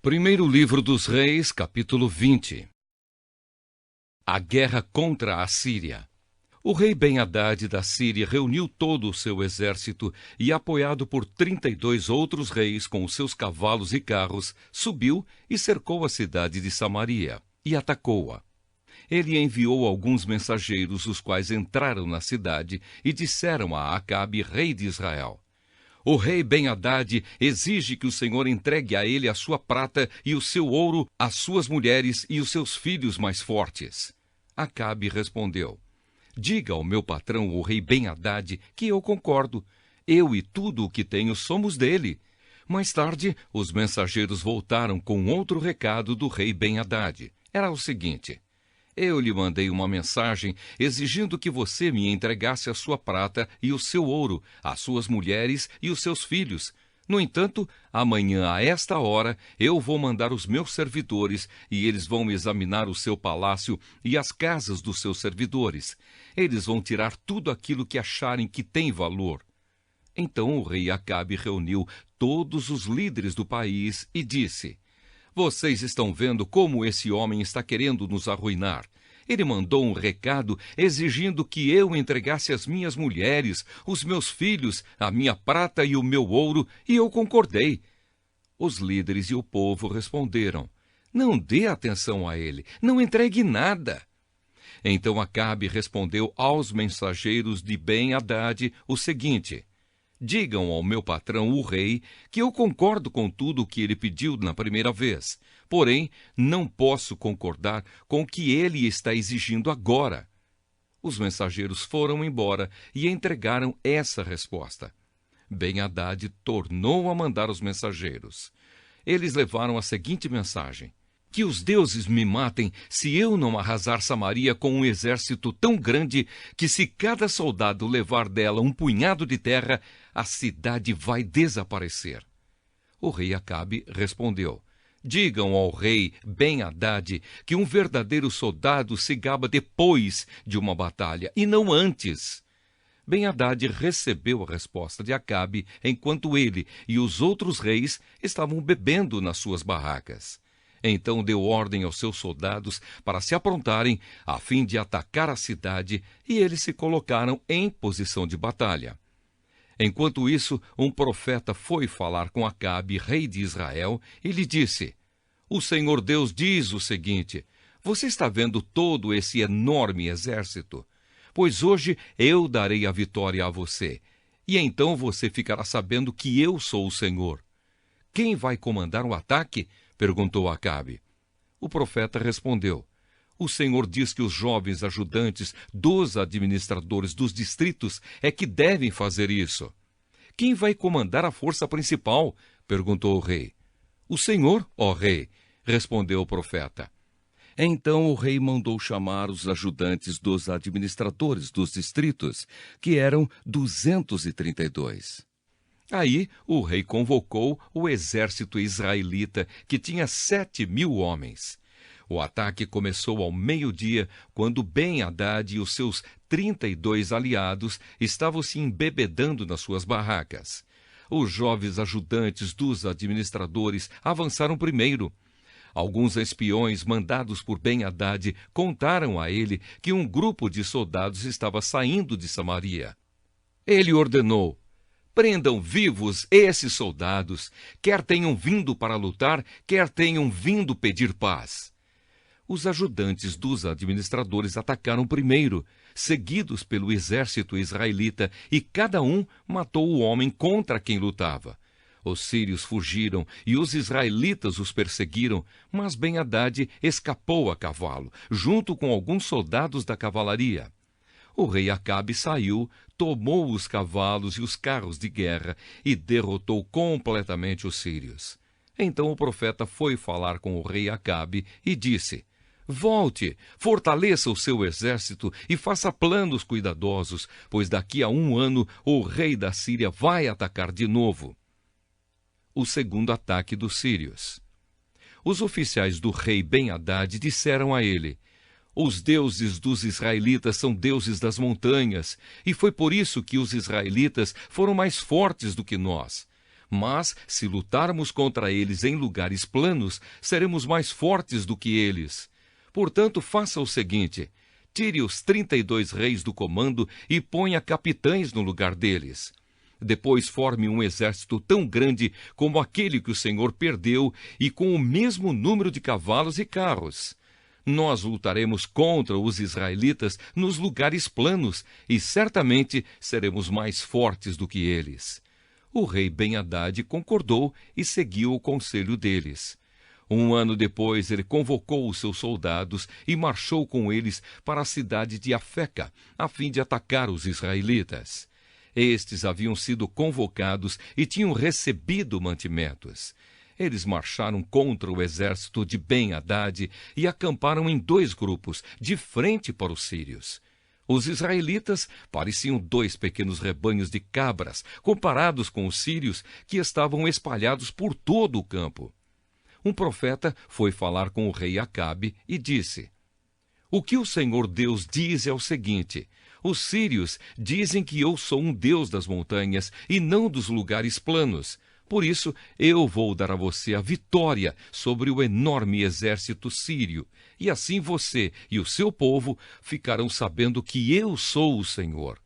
Primeiro livro dos Reis, capítulo 20. A guerra contra a Síria. O rei Ben-Hadad da Síria reuniu todo o seu exército e, apoiado por 32 outros reis com os seus cavalos e carros, subiu e cercou a cidade de Samaria e atacou-a. Ele enviou alguns mensageiros, os quais entraram na cidade e disseram a Acabe, rei de Israel: o rei Ben-Hadad exige que o Senhor entregue a ele a sua prata e o seu ouro, as suas mulheres e os seus filhos mais fortes. Acabe respondeu: diga ao meu patrão, o rei Ben-Hadad, que eu concordo. Eu e tudo o que tenho somos dele. Mais tarde, os mensageiros voltaram com outro recado do rei Ben-Hadad. Era o seguinte: eu lhe mandei uma mensagem exigindo que você me entregasse a sua prata e o seu ouro, as suas mulheres e os seus filhos. No entanto, amanhã, a esta hora, eu vou mandar os meus servidores e eles vão examinar o seu palácio e as casas dos seus servidores. Eles vão tirar tudo aquilo que acharem que tem valor. Então o rei Acabe reuniu todos os líderes do país e disse: vocês estão vendo como esse homem está querendo nos arruinar. Ele mandou um recado exigindo que eu entregasse as minhas mulheres, os meus filhos, a minha prata e o meu ouro, e eu concordei. Os líderes e o povo responderam: não dê atenção a ele, não entregue nada. Então Acabe respondeu aos mensageiros de Ben-Hadad o seguinte: digam ao meu patrão, o rei, que eu concordo com tudo o que ele pediu na primeira vez. Porém, não posso concordar com o que ele está exigindo agora. Os mensageiros foram embora e entregaram essa resposta. Ben-Hadad tornou a mandar os mensageiros. Eles levaram a seguinte mensagem: que os deuses me matem se eu não arrasar Samaria com um exército tão grande que, se cada soldado levar dela um punhado de terra, a cidade vai desaparecer. O rei Acabe respondeu: digam ao rei Ben-Hadad que um verdadeiro soldado se gaba depois de uma batalha e não antes. Ben-Hadad recebeu a resposta de Acabe enquanto ele e os outros reis estavam bebendo nas suas barracas. Então deu ordem aos seus soldados para se aprontarem a fim de atacar a cidade, e eles se colocaram em posição de batalha. Enquanto isso, um profeta foi falar com Acabe, rei de Israel, e lhe disse: o Senhor Deus diz o seguinte: você está vendo todo esse enorme exército? Pois hoje eu darei a vitória a você, e então você ficará sabendo que eu sou o Senhor. Quem vai comandar o ataque? Perguntou Acabe. O profeta respondeu: o Senhor diz que os jovens ajudantes dos administradores dos distritos é que devem fazer isso. Quem vai comandar a força principal? Perguntou o rei. O Senhor, ó rei, respondeu o profeta. Então o rei mandou chamar os ajudantes dos administradores dos distritos, que eram 232. Aí o rei convocou o exército israelita, que tinha 7.000 homens. O ataque começou ao meio-dia, quando Ben-Hadad e os seus 32 aliados estavam se embebedando nas suas barracas. Os jovens ajudantes dos administradores avançaram primeiro. Alguns espiões mandados por Ben-Hadad contaram a ele que um grupo de soldados estava saindo de Samaria. Ele ordenou: prendam vivos esses soldados, quer tenham vindo para lutar, quer tenham vindo pedir paz. Os ajudantes dos administradores atacaram primeiro, seguidos pelo exército israelita, e cada um matou o homem contra quem lutava. Os sírios fugiram e os israelitas os perseguiram, mas Ben-Hadad escapou a cavalo, junto com alguns soldados da cavalaria. O rei Acabe saiu, tomou os cavalos e os carros de guerra e derrotou completamente os sírios. Então o profeta foi falar com o rei Acabe e disse: volte, fortaleça o seu exército e faça planos cuidadosos, pois daqui a 1 ano o rei da Síria vai atacar de novo. O segundo ataque dos sírios. Os oficiais do rei Ben-Hadad disseram a ele: os deuses dos israelitas são deuses das montanhas, e foi por isso que os israelitas foram mais fortes do que nós. Mas, se lutarmos contra eles em lugares planos, seremos mais fortes do que eles. Portanto, faça o seguinte: tire os 32 reis do comando e ponha capitães no lugar deles. Depois forme um exército tão grande como aquele que o Senhor perdeu e com o mesmo número de cavalos e carros. Nós lutaremos contra os israelitas nos lugares planos e certamente seremos mais fortes do que eles. O rei Ben-Hadad concordou e seguiu o conselho deles. Um ano depois, ele convocou os seus soldados e marchou com eles para a cidade de Afeca, a fim de atacar os israelitas. Estes haviam sido convocados e tinham recebido mantimentos. Eles marcharam contra o exército de Ben-Hadad e acamparam em 2 grupos, de frente para os sírios. Os israelitas pareciam 2 pequenos rebanhos de cabras, comparados com os sírios, que estavam espalhados por todo o campo. Um profeta foi falar com o rei Acabe e disse: "O que o Senhor Deus diz é o seguinte: os sírios dizem que eu sou um Deus das montanhas e não dos lugares planos. Por isso, eu vou dar a você a vitória sobre o enorme exército sírio, e assim você e o seu povo ficarão sabendo que eu sou o Senhor."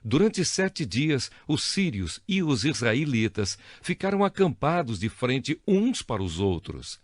Durante 7 dias, os sírios e os israelitas ficaram acampados de frente uns para os outros.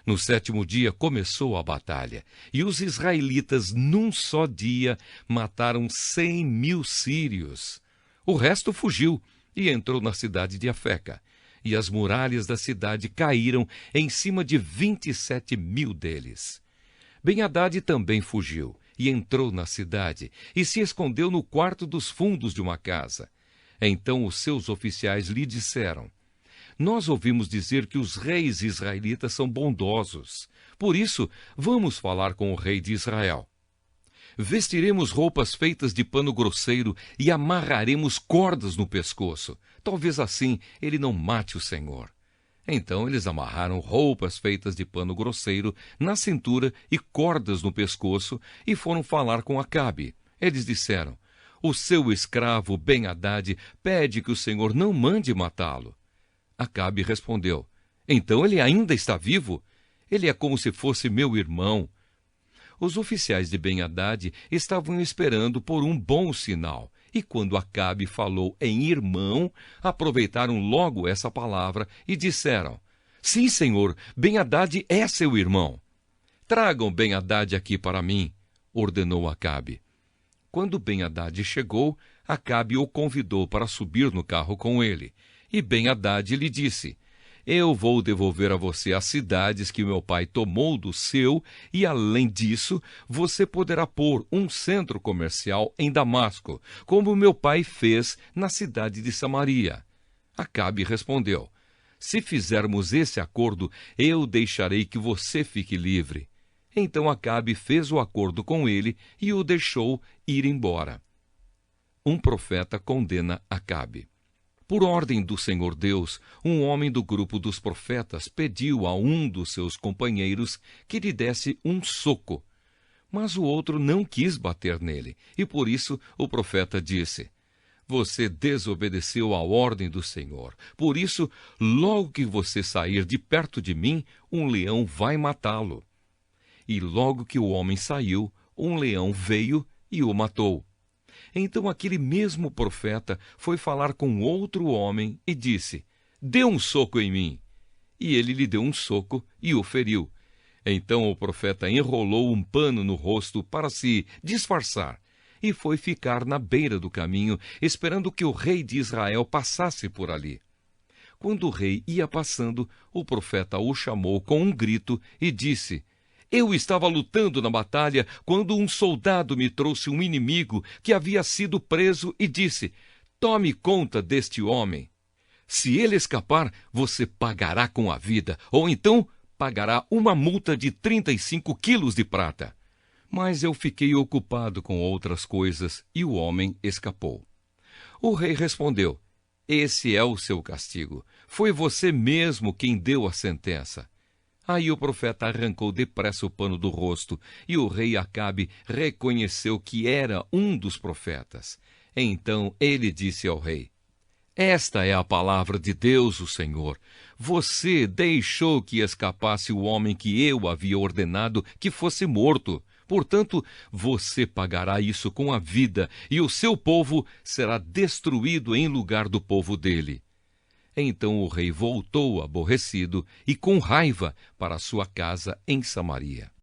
No 7º dia começou a batalha, e os israelitas, num só dia, mataram 100.000 sírios. O resto fugiu e entrou na cidade de Afeca, e as muralhas da cidade caíram em cima de 27.000 deles. Ben-Hadad também fugiu e entrou na cidade e se escondeu no quarto dos fundos de uma casa. Então os seus oficiais lhe disseram: "Nós ouvimos dizer que os reis israelitas são bondosos. Por isso, vamos falar com o rei de Israel. Vestiremos roupas feitas de pano grosseiro e amarraremos cordas no pescoço. Talvez assim ele não mate o Senhor." Então eles amarraram roupas feitas de pano grosseiro na cintura e cordas no pescoço e foram falar com Acabe. Eles disseram: "O seu escravo Ben-Hadad pede que o Senhor não mande matá-lo." Acabe respondeu: "Então ele ainda está vivo? Ele é como se fosse meu irmão." Os oficiais de Ben-Hadad estavam esperando por um bom sinal, e quando Acabe falou em irmão, aproveitaram logo essa palavra e disseram: "Sim, senhor, Ben-Hadad é seu irmão." "Tragam Ben-Hadad aqui para mim", ordenou Acabe. Quando Ben-Hadad chegou, Acabe o convidou para subir no carro com ele, e Ben-Hadad lhe disse: "Eu vou devolver a você as cidades que meu pai tomou do seu, e além disso, você poderá pôr um centro comercial em Damasco, como meu pai fez na cidade de Samaria." Acabe respondeu: "Se fizermos esse acordo, eu deixarei que você fique livre." Então Acabe fez o acordo com ele e o deixou ir embora. Um profeta condena Acabe. Por ordem do Senhor Deus, um homem do grupo dos profetas pediu a um dos seus companheiros que lhe desse um soco. Mas o outro não quis bater nele, e por isso o profeta disse: "Você desobedeceu à ordem do Senhor. Por isso, logo que você sair de perto de mim, um leão vai matá-lo." E logo que o homem saiu, um leão veio e o matou. Então aquele mesmo profeta foi falar com outro homem e disse: "Dê um soco em mim." E ele lhe deu um soco e o feriu. Então o profeta enrolou um pano no rosto para se disfarçar e foi ficar na beira do caminho, esperando que o rei de Israel passasse por ali. Quando o rei ia passando, o profeta o chamou com um grito e disse: "Eu estava lutando na batalha quando um soldado me trouxe um inimigo que havia sido preso e disse: 'Tome conta deste homem. Se ele escapar, você pagará com a vida, ou então pagará uma multa de 35 quilos de prata.' Mas eu fiquei ocupado com outras coisas e o homem escapou." O rei respondeu: "Esse é o seu castigo. Foi você mesmo quem deu a sentença." Aí o profeta arrancou depressa o pano do rosto, e o rei Acabe reconheceu que era um dos profetas. Então ele disse ao rei: Esta é a palavra de Deus, o Senhor. Você deixou que escapasse o homem que eu havia ordenado que fosse morto. Portanto, você pagará isso com a vida, e o seu povo será destruído em lugar do povo dele. Então o rei voltou aborrecido e com raiva para sua casa em Samaria.